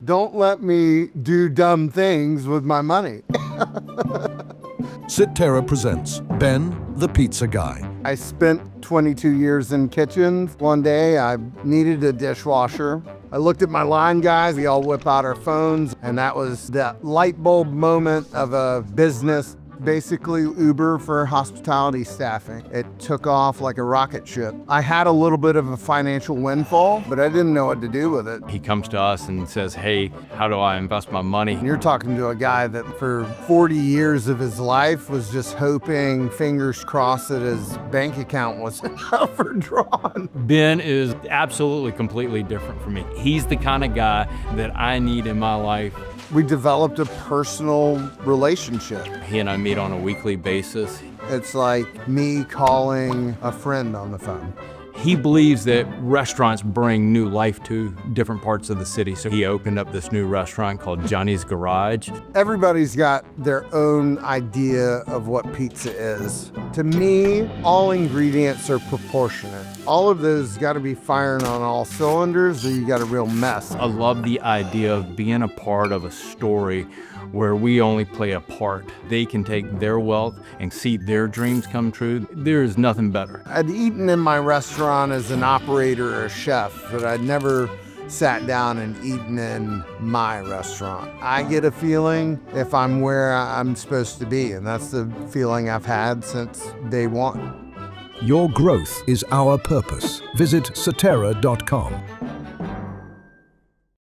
Don't let me do dumb things with my money. Sitterra presents Ben, the Pizza Guy. I spent 22 years in kitchens. One day I needed a dishwasher. I looked at my line guys, we all whip out our phones, and that was that light bulb moment of a business. Basically Uber for hospitality staffing. It took off like a rocket ship. I had a little bit of a financial windfall, but I didn't know what to do with it. He comes to us and says, hey, how do I invest my money? You're talking to a guy that for 40 years of his life was just hoping, fingers crossed, that his bank account wasn't overdrawn. Ben is absolutely completely different from me. He's the kind of guy that I need in my life. We developed a personal relationship. He and I meet on a weekly basis. It's like me calling a friend on the phone. He believes that restaurants bring new life to different parts of the city. So he opened up this new restaurant called Johnny's Garage. Everybody's got their own idea of what pizza is. To me, all ingredients are proportionate. All of those got to be firing on all cylinders or you got a real mess. I love the idea of being a part of a story where we only play a part. They can take their wealth and see their dreams come true. There is nothing better. I'd eaten in my restaurant as an operator or a chef, but I'd never sat down and eaten in my restaurant. I get a feeling if I'm where I'm supposed to be, and that's the feeling I've had since day one. Your growth is our purpose. Visit Sitterra.com.